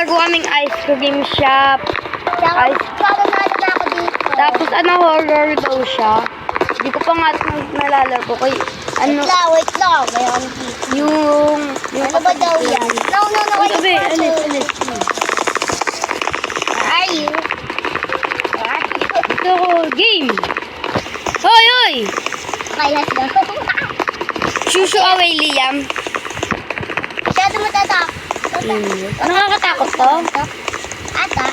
maglalaro kaming ice cream shop. Parang na ako dito. Tapos horror daw siya. Hindi ko pa nga nalalaro. Kaya Wait lang. Mayroon dito. yung Ano ba daw yan? No. Uy, sabi, alis. Where are you? Ito ko, game. Hoy! Okay, let's go. Shushu away, Liam. Masyado matatak. Nakakatakot to? Ata.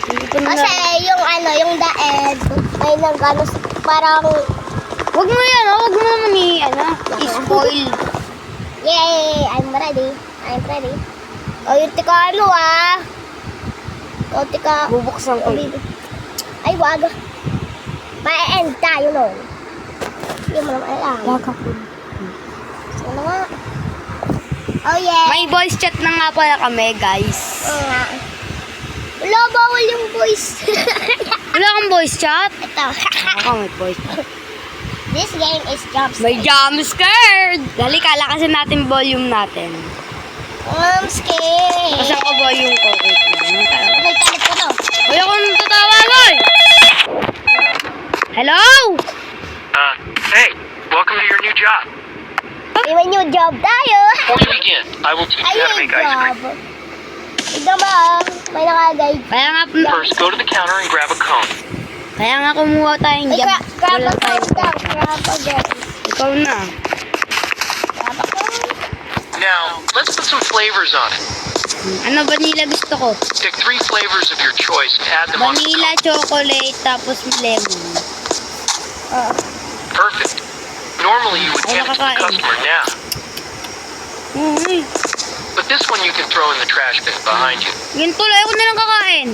Hindi ko na... Kasi yung daed, may nagano, parang, Huwag mo yan, huwag mo naman i-spoil. yay, I'm ready. O, yung tika O, tika. Bubuksan ko. Ay, wag. Ma-end tayo, no? Hindi mo naman alam. Baka po. Ano nga? Oh, yeah. May voice chat na nga pala kami, guys. Oo nga. Wala, bawal yung voice. Wala kang voice chat? Ito. Baka may voice chat. This game is jump May jump scared! Dali, kalakasin natin volume natin. I'm scared. Kasi ako volume ko. Wait lang. May kalit ko to. Hoy, ako nang tatawagan! Hello? Hey, welcome to your new job. May new job tayo. Before you begin, I will teach you how to make ice cream. job. Ikaw ba? May nakagay. Kaya nga, First, go to the counter and grab a cone. kaya nga kumuha tayong Ay, jump. grab Wala a tayong phone daw. voice chat. Grab a girl. Ikaw na. Grab a phone. Now, let's put some flavors on it. Ano, vanilla gusto ko? Pick 3 flavors of your choice and add them on the Vanilla, cone. chocolate, tapos lemon. Perfect. Normally, you would Ay, hand it to the nakakain. customer now, Uy, but this one you can throw in the trash bin behind you. yun tuloy, ako nilang kakain.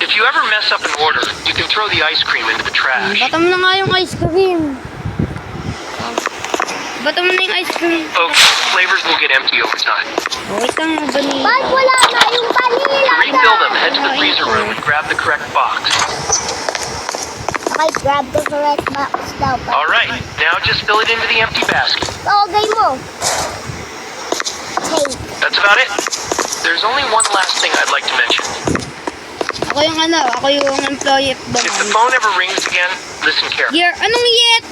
If you ever mess up an order, you can throw the ice cream into the trash. Bata mo na nga yung ice cream. Bata mo na yung ice cream. Okay, flavors will get empty over time. Wait lang, vanilla. Ba't wala na yung vanilla? To refill them, head to the freezer room and grab the correct box. Okay, grab the correct box daw. Alright, now just fill it into the empty basket. Okay mo. Hey. That's about it. There's only one last thing I'd like to mention. Ako yung employee of the If the month. phone ever rings again, listen carefully. Year, anong yet?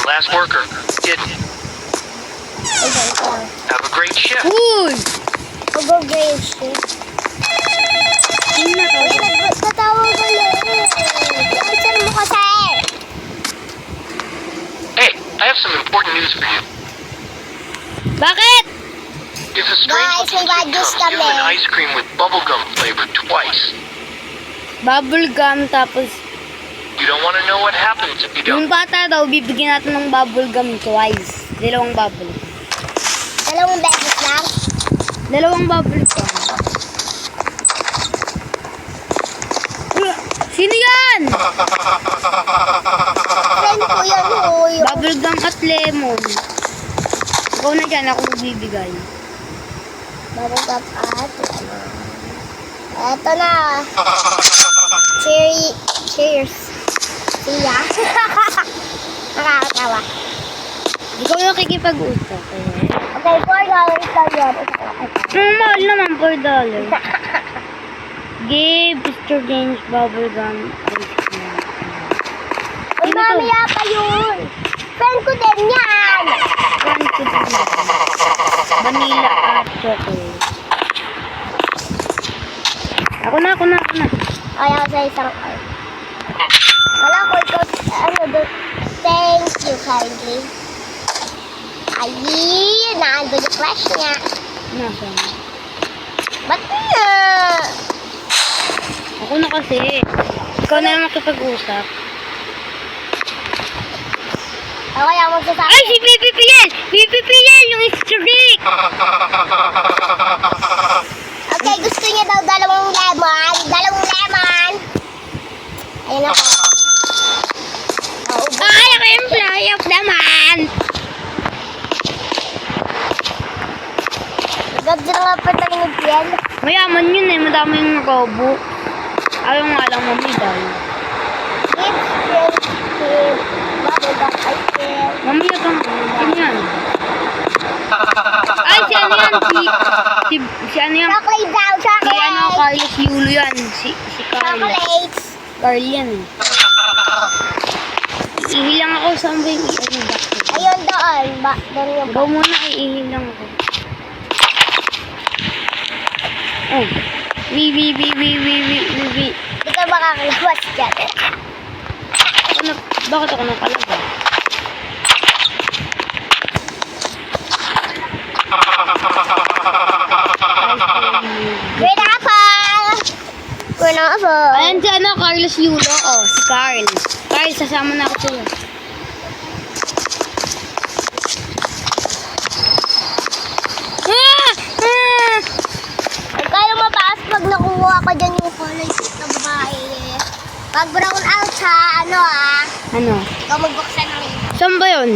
Last worker didn't. Okay, Have a great shift. Uy! Mag-grade shift. Sino na to? Nagtatawag ko na Answer mo kasi. Hey, I have some important news for you. Bakit? If a strange Guys, looking may bad kid news comes, give him an kami. ice cream with bubblegum flavor twice. Bubble gum, tapos You don't want to know what happens if you yung don't. bata daw, bibigyan natin ng bubble gum twice. Dalawang bubble gum. Dalawang beses lang. Dalawang bubble gum. Sino yan? Friend ko yan, huy. Bubble gum at lemon. Ikaw na dyan, ako magbibigay. Babagap at eto na. Cheers. Siya. Nakakatawa. Ikaw yung nakikipag-usap. Okay, $4 lang yun. Mahal naman, $4. Give Mr. James bubble gum. Uy, mamaya pa yun. Friend ko din yan. One to the vanilla at chocolate. Ako na. Ay, ako sa isang wala ko ikaw, thank you kindly. Ay, naandun yung flash niya. Nasaan? Ba't na? Ako na kasi. Ikaw na yung makipag-usap. Okay, ako magsasabi. Ay, si PPPL! PPPL! Yung streak! Okay, gusto niya daw dalawang lemon. Ayun ako. Ay, ako yung employee of the month! Gabdi na nga pa tayo ni Piel. Mayaman yun eh. Madami yung nag-obo. Ayaw nga lang mamidal. Give. Bubble gum, I feel. Mamaya kang yan. Ay, si ano yan? Si ano yan? Chocolate daw, Si ano, chocolate. Carlos Yulo yan. Si Carl. Chocolates. Carl yan eh. Ihilang ako sa ano ba? Ayun doon. Doon yung Ikaw muna, ihilang ako. Oh. Wi. Hindi ka makakalabas dyan. Bakit ako nakalaba? Green apple. Green apple. Ayan si ano, Carlos Yulo. Oh, si Carl. Carl, sasama na ako sa'yo. Huwag kayo mataas pag nakuha ka dyan yung kulay na babae. Pag brown out ha, ano Ano? ikaw magbuksan ng ito. Saan ba yun?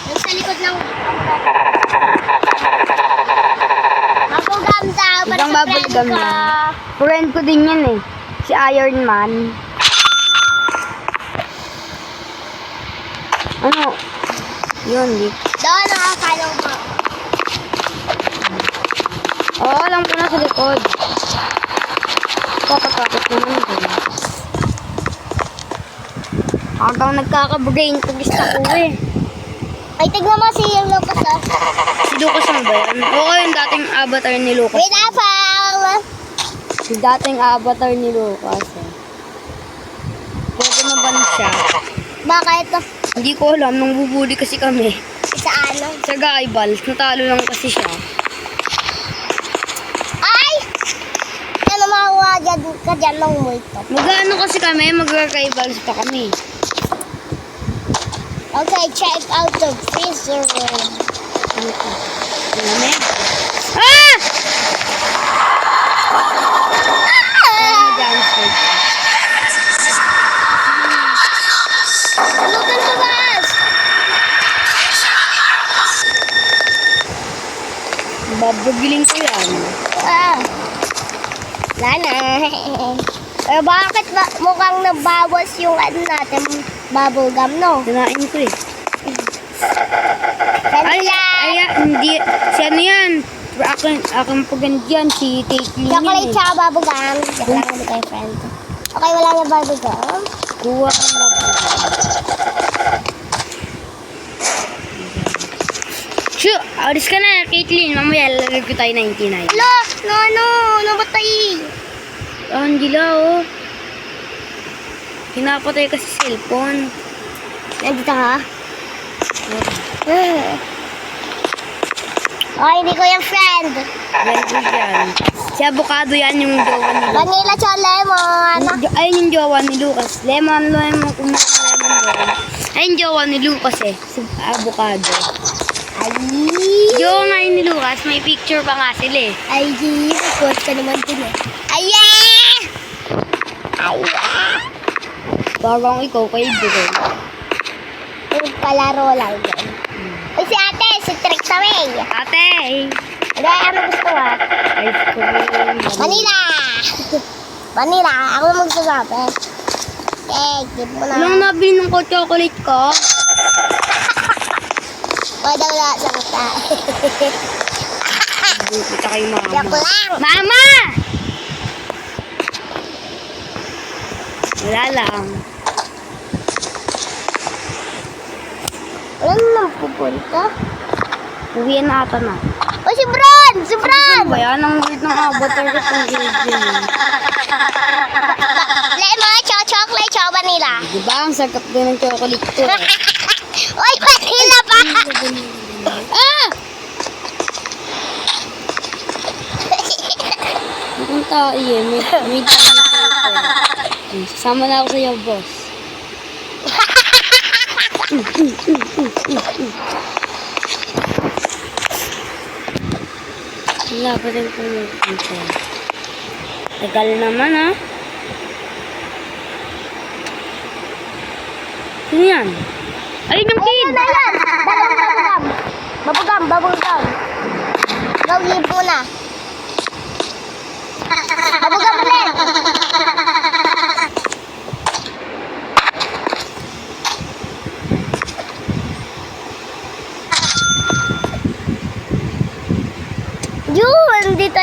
Yung sa likod ng... Mabugam daw, para Isang sa friend bubblegum ko. lang. Friend ko din yan eh. Si Iron Man. Ano? Yun, di. Doon nakakalaw mo. Oo, alam ko na sa likod. Papatakot naman ko. Hanggang nagkaka-brain ko gusto ko eh. Ay, tignan mo si Lucas Si Lucas ang ba yan? Oo, yung dating avatar ni Lucas. Green apple. Yung dating avatar ni Lucas eh. Pwede naman siya. Bakit? Hindi ko alam, nung bubuli kasi kami. Sa ano? Sa Gaibal, natalo lang kasi siya. Ay! Ano makuha dyan ka dyan ng multo? Mag-ano kasi kami, mag-Gaibals pa kami. Okay, check out the freezer room. Ano to? Ano na yan? Ah! Ano dance break? Ano ka labas? Babagiling ko yan. Lana. Bakit mukhang nabawas yung ano natin, bubble gum, no? Sanain ko eh. Vanilla. Hindi. Si ano yan? Aking pagandyan, si Caitlyn Chocolate yan eh. tsaka bubble gum. Joke lang, hindi kayo friend. Okay, wala na bubble gum. Kuha ang babagiling. Shoo! Alis ka na, Caitlyn. Mamaya lalagay ko tayo 99. No, namatay. Angela, oh. Pinapatay kasi cellphone. Nandito ka? Okay, hindi ko yung friend. Friend ko yan. Si Avocado yan yung jowa ni Lucas. Vanilla tsaka lemon. Ayun yung jowa ni Lucas. Lemon kumakain lemon doon. Ayun yung jowa ni Lucas eh. Si Avocado. Ay, Jowa nga yun ni Lucas. May picture pa nga sila eh. ay, good ka naman din eh. Ay, Parang ikaw kay Bro. palaro lang din. Uy, si ate, si Trick sa May. Ate! Ano, ano gusto mo? Ice cream. Vanilla! Vanilla, ako na magsasabi. Okay, give mo na. Anong nabili ng chocolate ko? Wala wala sa mata. Kita kay mama. Joke lang. Mama! Wala lang. Wala naman pupunta. Uwi na ata na. O, si Bron! Si Bron! Ano ba yan? Ang weird ng avatar ko sa game. Lemon, chocolate, chocolate, vanilla. Diba? Ang sarap din ng chocolate ko. Uy, vanilla pa! Ah! Pupunta iya. May Sasama na ako sa'yo, boss. Wala pa rin pumunta. Tagal naman, ha? Sino yan? Ayun yung kid! Ayun na yan! Babagam! Babagam! Gawin mo na. Babagam ulit! Yun, dito.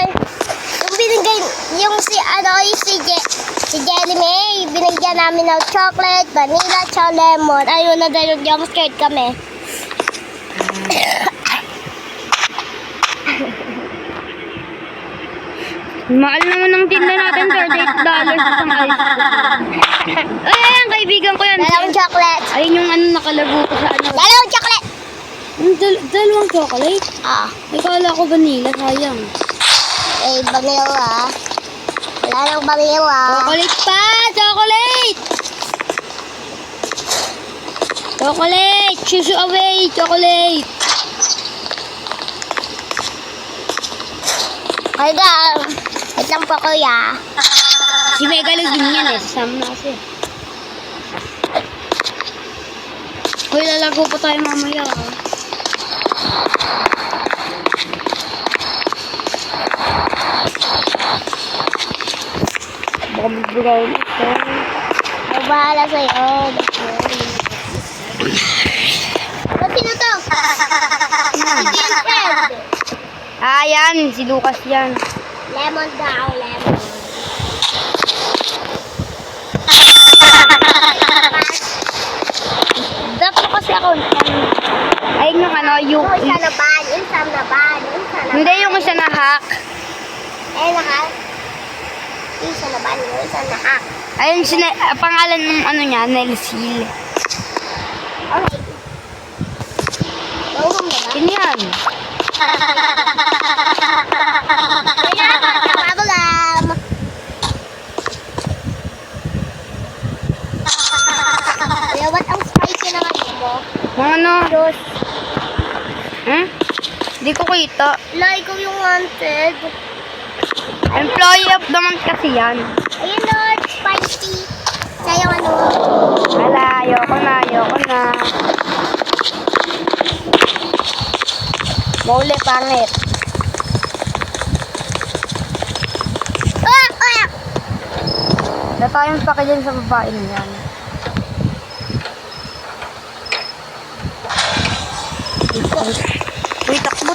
Yung binigay, yung si Jelly May, binigyan namin ng chocolate, vanilla, tsaka lemon. Ayun na dahil yung scared kami. Mahal naman ng tinda natin, $38 isang ice cream. Ay, ayan, kaibigan ko yan. Dalawang chocolate. Ayun yung ano nakalago ko sa ano. Dalawang chocolate. Dalawang chocolate? Ah, Ikala ko vanilla, sayang. vanilla. Wala nang vanilla. Chocolate pa! Chocolate! Chocolate! Shoo away! Chocolate! Kaya, wait lang po kuya. Si Megalo din yan eh. Sasama na kasi. Uy, lalago pa tayo mamaya ah. Baka magbugaw ito. Ay, bahala sa'yo. Ba't sino to? Si Vincent. Ah, yan. Si Lucas yan. Lemon daw, lemon. Dapat kasi ako. Ayun yung ano, yung... Yung isa na ban, yung isa na ban, yung isa na Hindi yung isa na hack. naka. Yung isa na ban, yung isa na hack. Ayun, pangalan ng ano niya, Nelsil. Okay. Nauhong na ba? Yun yan. Kaya, kababulam. Kaya, what ang spicy naman mo? Mga ano? Diyos. Hmm? Hindi ko kita. Like ko yung wanted. Employee of the month kasi yan. Ayun o, spicy. Kaya ano? Wala, ayoko na. Mauli, pangit. Ah! Wala tayong pake dyan sa babae niyan. Uy, takbo.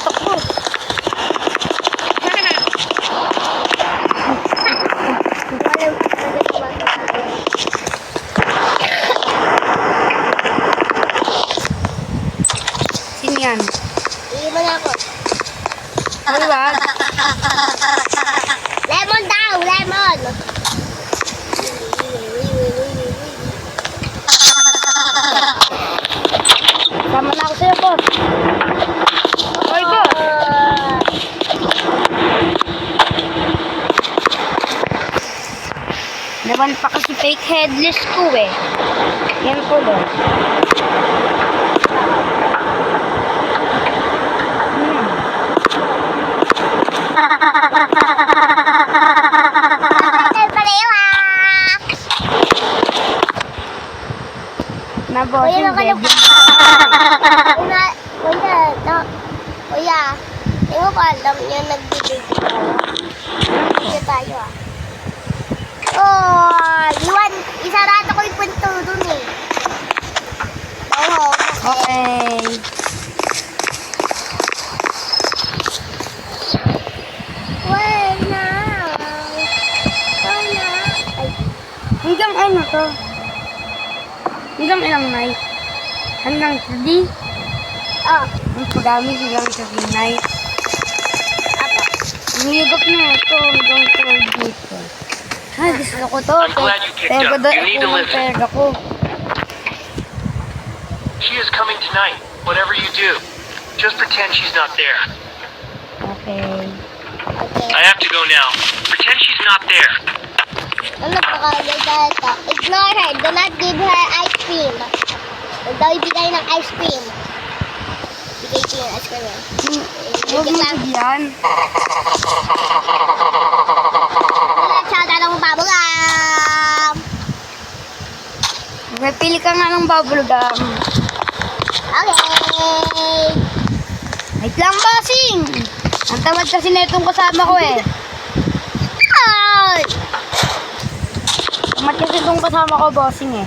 Sino yan? Iiba na ako. Ay, wag. Lemon daw, lemon. Sama na ako sa'yo, boss. Hoy, boss. Naman pa kasi fake headless ko eh. Yan po doon. Nabosin, Kuya, nakalap. baby. Kuya, hindi mo pa alam niya nagbibigay tayo. Nagbibigay tayo ah. Oh, iwan. Isarata ko yung punto dun eh. Oo, Okay. Wala. Ay, Hanggang ano to? Hanggang ilang night? Hanggang 3? oh. Ang pagami hanggang 3 night. Apo. Humigop na ito hanggang 3 dito. Ay, gusto ko to. I'm glad you picked Pero up. doon You need to ako listen. pera ko. She is coming tonight, whatever you do. Just pretend she's not there. Okay. Okay. I have to go now. Pretend she's not there. Ano pa kaya dito? Ignore her. Do not give her ice cream. Huwag daw ibigay ng ice cream. Bigay ko yung ice cream eh. Huwag mo sabihan. Wala siya dalawang babulam. Pili ka nga ng bubble gum. Okay. Wait lang, bossing! Ang tamad kasi na itong kasama ko eh. Ay! Tamad kasi itong kasama ko, bossing eh.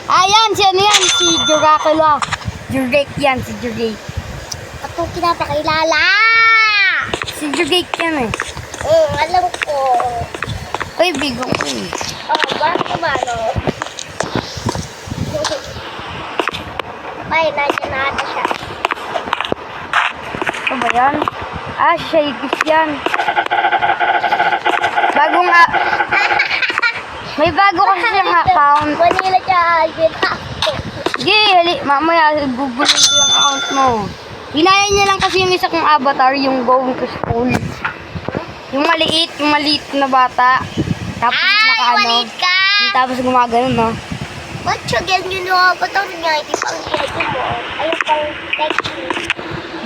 Ayan, si ano yan? Si Juracula. Jurek yan, si Jurek. At kung kinapakilala. Si cake yan eh. Alam ko. Uy, bigo ko eh. Bakit ba, no? Ay, nandiyan na ata siya. Ano ba yan? Shakes yan. May bago kasi siyang account. Manila siya, Alvin. Sige, mamaya gugulong ko yung account mo. Ginaya niya lang kasi yung isa kong avatar, yung going to school. Yung maliit na bata. Tapos Maliit ka! Tapos gumagano, no? Ba't siya ganyan yung avatar niya? Hindi pang ginagawa mo. Ayun pang technique.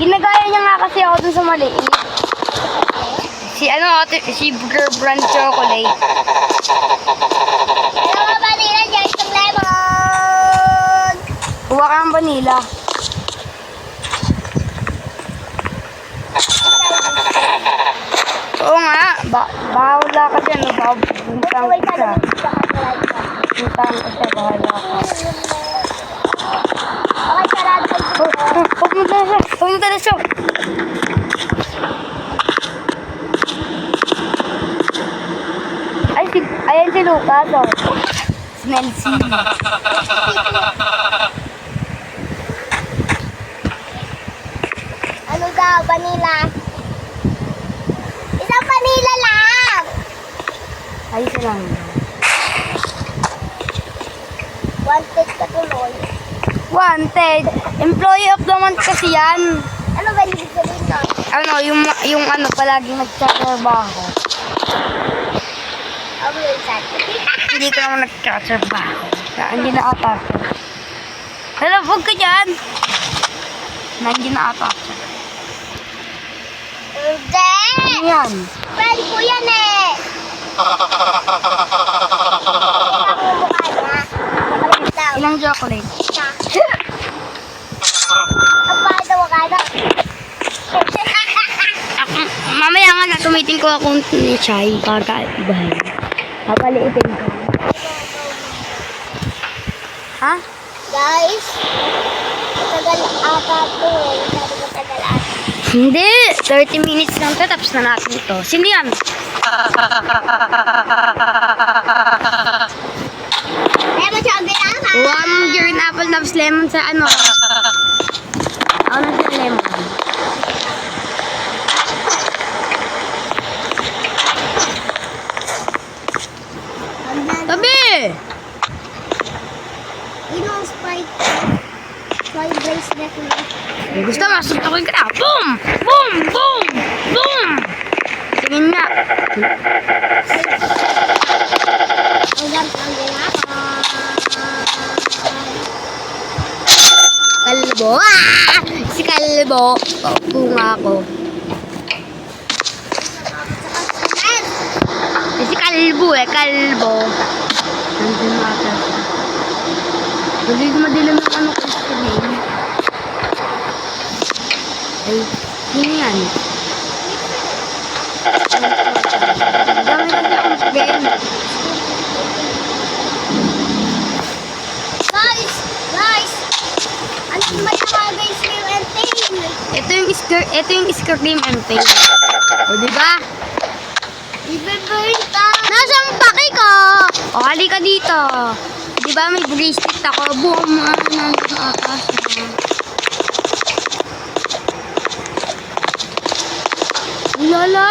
Ginagaya niya nga kasi ako dun sa maliit. Si Brand Chocolate. Ano nga Manila dyan? Isang lemon! Kuha ka ng vanilla. Oo nga, bahala ka dyan, no? Baka buntang ko siya. Buntang ko siya, bahala ka. Okay, sarado ko. Pumunta na siya. Ayan si Lucas, oh. Si Nelsie. Ano daw, vanilla? Isang vanilla lang! Ayos lang. Wanted ka tuloy. Wanted. Employee of the month kasi yan. Ano ba ibig sabihin nun? Yung palaging nagtatrabaho. Ano yun saan? Hindi ko naman nagtatrabaho. Hindi na ata. Hala, huwag ka dyan. Hindi na ata. Hindi! Ano yan? Friend ko yan eh! Ang mukha niya. Makalit daw. Ilang chocolate? Ang pahit na mukha na. Mamaya nga na tumiting ko akong ni Chai. Kaka-ibahin. Papaliitin ko. Ha? Guys, matagal ata ito eh. Sabi ko matagal ata. Hindi. 30 minutes lang ito. Tapos na natin ito. Sino yan? Lemon chocolate ata. One green apple tapos lemon sa ano. Ano sa lemon? Tabi! Yung Sprite. Sprite bracelet mo. Gusto mo, suntukin ka na. Boom! Boom! Boom! Boom! Tingin nga. Hanggang ang ginapa. Kalbo. Ah! Si Kalbo. Paupo nga ako. Si Kalbo Kalbo. Nandun na ata siya. Hindi ko madilim ng ano ko sa name. Ay, yun yan. Dami kasi akong game. Guys! Ano ba yung guys cream and tail? Ito yung cream and tail. O, diba? Ibe-burn ka! Nasaan ang paki ko? O, halika dito. Diba may bracelet ako? Buong mga nandun atas na. Lala!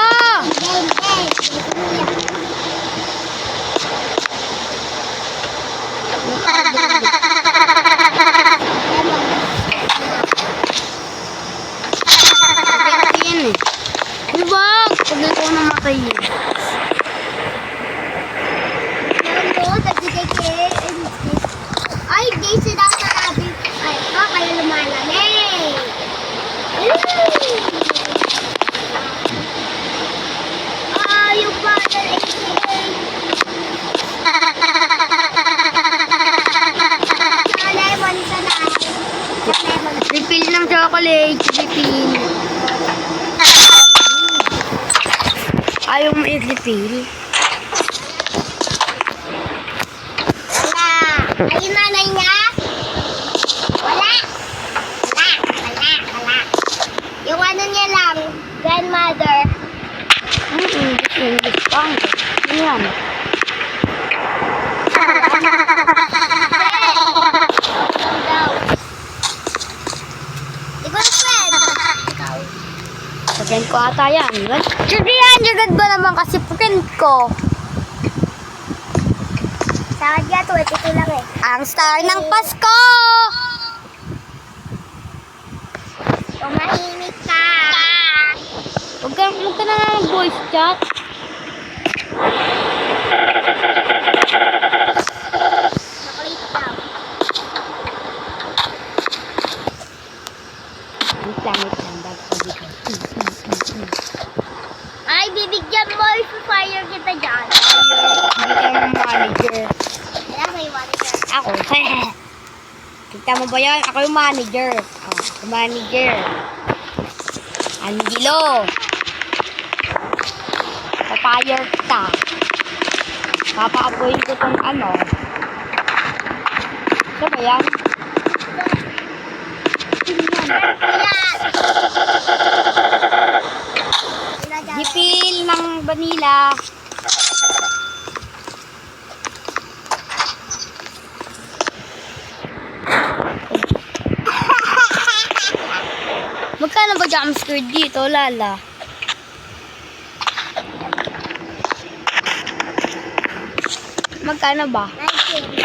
Ito yan eh. Diba? Pag ito namatay eh. Ay, di sila sa ating. Ay, kaya lumalamig. Yung bottle ay lemon sa lahat. Lemon. Refill ng chocolate. Refill. Ayaw mo i-refill. Wala. Ay, yung nanay niya? Wala. Wala. Yung ano niya lang, grandmother. Bakit? Ano yan? Ikaw na, friend. Ikaw. Friend ko ata yan. Sige yan, jugad ba naman kasi friend ko? Sa akin yan, 22 lang eh. Ang star ng Pasko! Tumahimik ka. Huwag ka na nga mag-voice chat. Chocolate daw. Wait lang. Dagpagi ko. Ay, bibigyan mo. Fire kita dyan. Hindi ka naman manager. Kaya may manager. Ako. Kita mo ba yan? Ako yung manager. Oh, ako manager. Angelo. Papayar kita. Papa-appoint ko tong ano. Ano ba yan? Gipil ng vanilla. Magkano ba jump scare dito, Lala? Magkano ba? 19.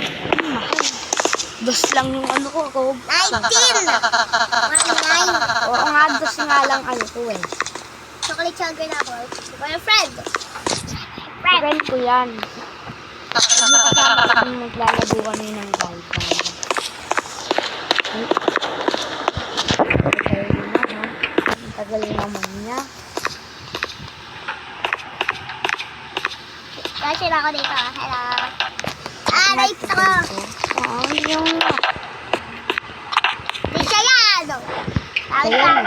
Dos lang yung ano ko. 19! 19. Oo nga, dos nga lang ano ko eh. Chocolate sugar na ako. Ikaw yung friend. Friend ko yan. Huwag mo kasama kami maglalaro kami ng wifi. Ang tagal naman niya. Kasi na ako dito. Hello. Right ako. Oo, yung Di siya yan. Tawag ka. Ayan.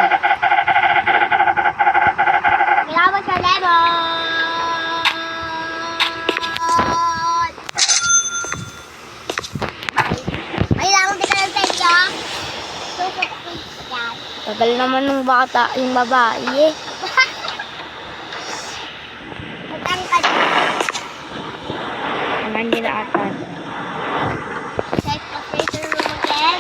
Kailangan mo sa lemon. Kailangan din ka ng tensyo. Susupit yan. Tagal naman ng bata, yung babae eh. Matangkad. Naman nila ata. Check the freezer room again.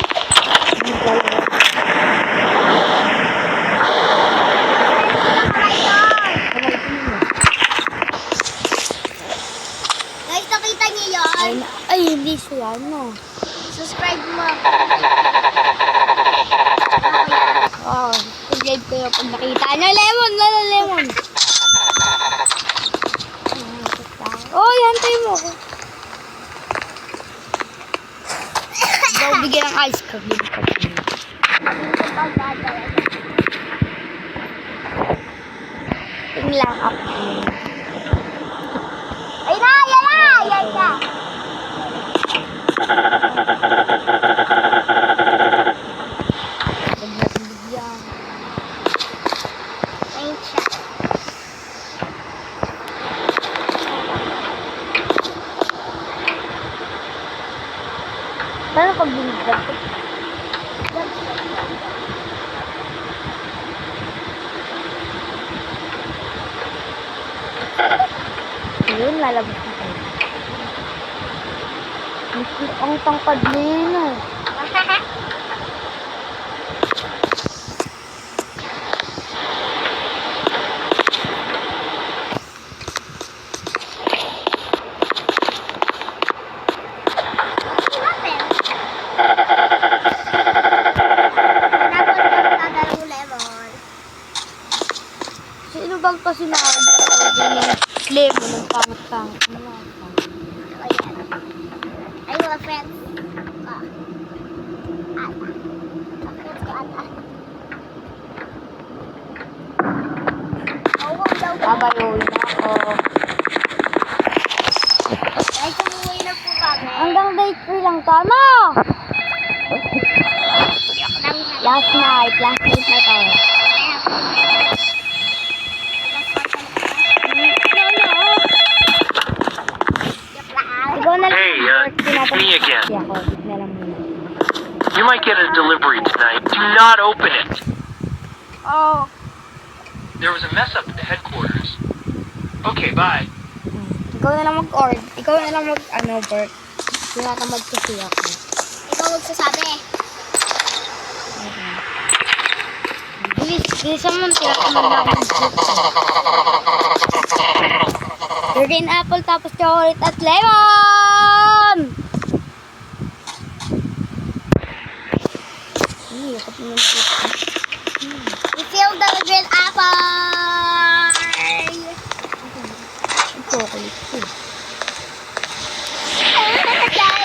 Guys, nakita niyo yun? Ay, hindi siya, no. Subscribe mo. Oh, subscribe kayo pag nakita nyo. Lemon, lala lemon. Oh, hantay mo ko. Daw bigyan ng ice cream. Ting lang ako. Ay na, yan na, yan na. Bigyan. Ayun siya. Paano pag binigyan ko? Ayun, lalabas na tayo. Ang tangkad na yun, ah. Sino bang kasi nakakagawin ng lemon ng pangit-pangit? Ay, mga friends. Friends ko ata. Oh, wow daw. Babayawin ako. Guys, umuwi na po kami. Hanggang day 3 lang to. Ano? Last night na to. Ikaw na lang. Hey, it's me again. Ako, na lang muna. You might get a delivery tonight. Do not open it. Oh. There was a mess up at the headquarters. Okay, bye. Ikaw na lang mag-ord. Ikaw na lang Bert. Tinatamad kasi ako. Ikaw magsasabi. Bilisan mo, tinatamad na ako. Green apple, tapos chocolate at lemon! Yakap mo naman dito. We feel the green apple. Chocolate ko.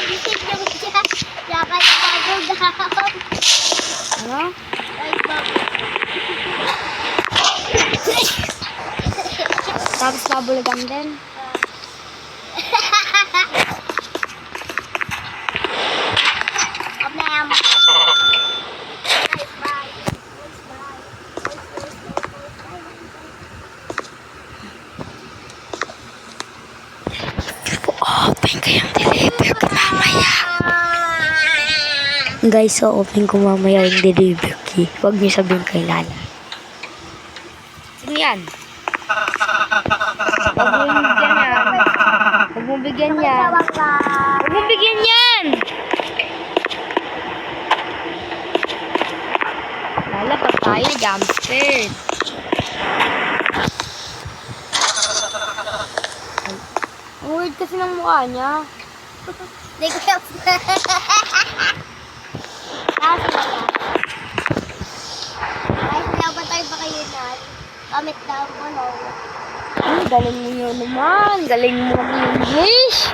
Gising yung siya. Saka yung bubble down. Ano? Tapos bubblegum din. Open ko yung deliver ko mamaya. Guys, so open ko mamaya yung deliver key. Huwag niyo sabihin kay Lala. Sino yan? Huwag mo bigyan yan. Huwag mo bigyan yan! Lala, pag tayo, jump scared. Ang weird kasi ng mukha niya. Hindi ko siya. Guys, dapat tayo pa kayo na. Comment down below. Galing mo yun naman. Galing mo mag-English.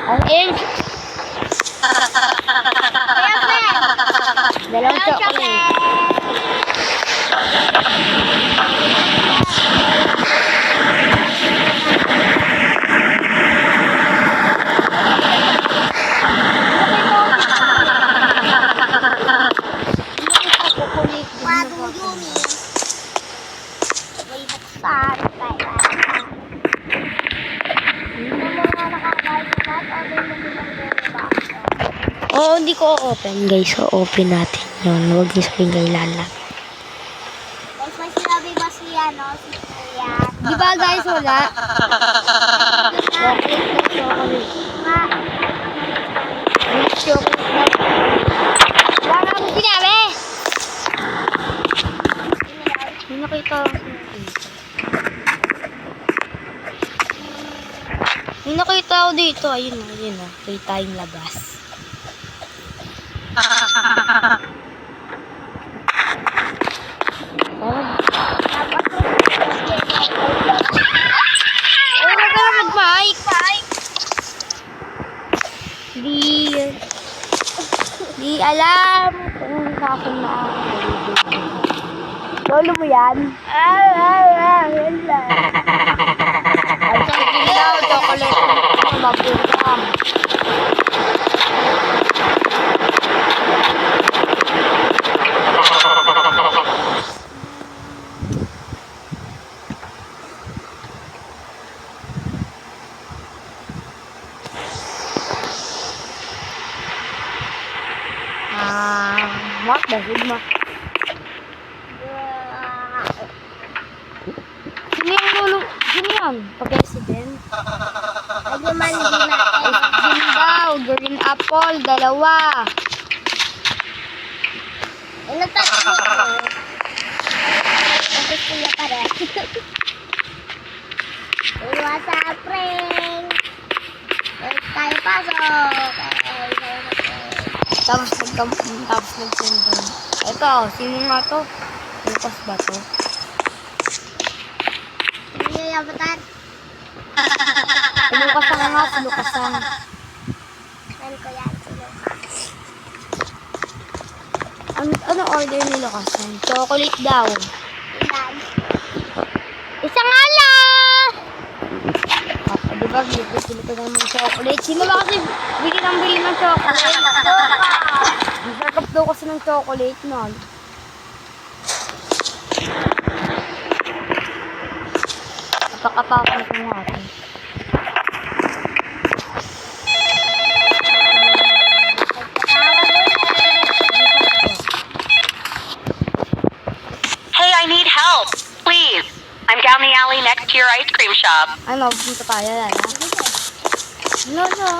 Ang English. Kaya friend. Dalawang chocolate. Bagong Yumi. May buksan. Oo, hindi ko open guys. So, open natin yun. Huwag niyo sabihin kay Lala. Guys, may sinabi ba siya, no? Si Kuya. Di ba guys, wala? Chocolate na chocolate. Chocolate na. Wala na akong sinabi! May nakita ako. May nakita ako dito. Ayun na, ayun na. Kita yung labas. Oh, wag ka na mag-mic. Di alam kung saan na ako. Lolo mo yan? Yan lang. At sa kilaw, chocolate. Mabukam. What the hell? Sino yung lolo? Sino yan? Pa-president? Huwag naman hindi natin. Sino daw? Green apple, dalawa. Ano tayo mo? Ang gusto niya pa rin. Iwasa, prank. Balik tayo pasok. Tapos nag-send doon. Ito, sino nga to? Lucas ba to? Hindi niya yabatan. Si Lucas ang nga, si Lucas ang. Saan ko yan? Sino? Ano order ni Lucas? Chocolate daw. Ilan? Isa nga lang! Di ba, bili ko naman ng chocolate. Sino ba kasi bili ng chocolate? Masarap daw kasi ng chocolate na. Napakatapang ko nga ito. Hey, I need help. Please. I'm down the alley next to your ice cream shop. Ano, punta tayo, Lala. Lola.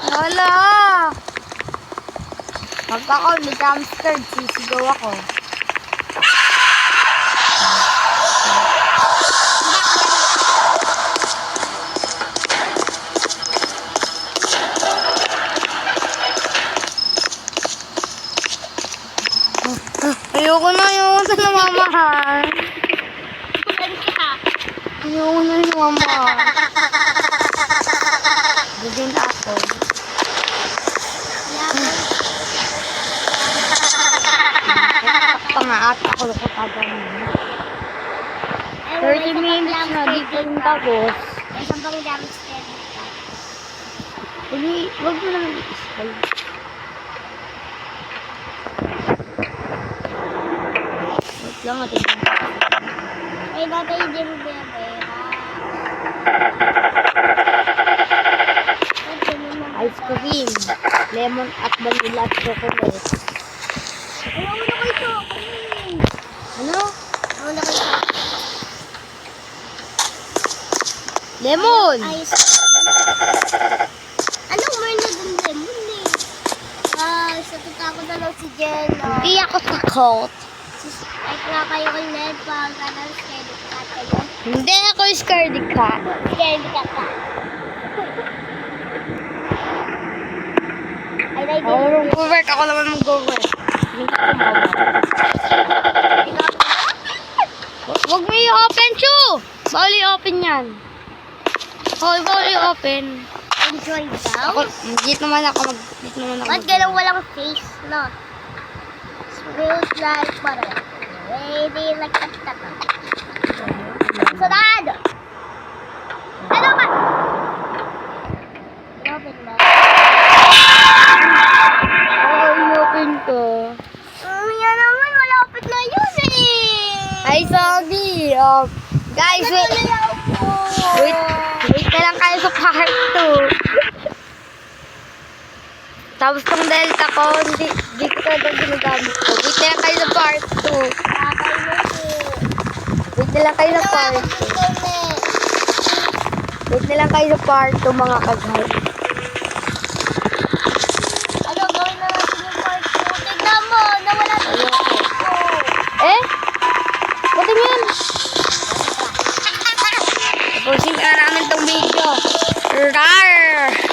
Lola! Pagka ako, may jump scared, sisigaw ako. Ayoko na namamahal. Ayoko na namamahal. Bigyan na ako. Pangaat ako sa tagang. 30 minutes na dito yung tapos. Isang bang jump scare? Hindi, wag mo naman i-spoil. Wait lang natin. Ay, natay din bebe. Ice cream, lemon at vanilla chocolate. Ayaw na kayo. Ano? Ayaw na kayo. Lemon! Ice. Anong menu dun lemon eh? Sa tutako na lang si Jenna. Hindi ako takot. Ay, na kayo kay Ned pag anong scared ka kayo. Hindi ako scaredy cat. Scared ka ka. Ay, na Ako mag-work, ako naman mag-work. Huwag mo i-open, Chu! Bawal i-open yan. Bawal i-open. Enjoy daw? Ako, dito naman ako Ba't ganun walang face, no? Smells like butter. Maybe like a tata. Sunod! Ano ka? Open na. Oo, i-open ko. Yan naman, malapit na yun eh. Ay, sorry. Guys, wait na lang kayo sa part 2. Tapos tong Delta ko, hindi ko talaga ginagamit ko. Wait na lang kayo sa part 2. Wait na lang kayo sa part 2. Wait na lang kayo sa part 2, mga kagay. Ano, gawin na natin yung part 2. Tignan mo, nawala na yung part 2. Eh? Buti mo yan. Tapusin ka na namin tong video. Rar!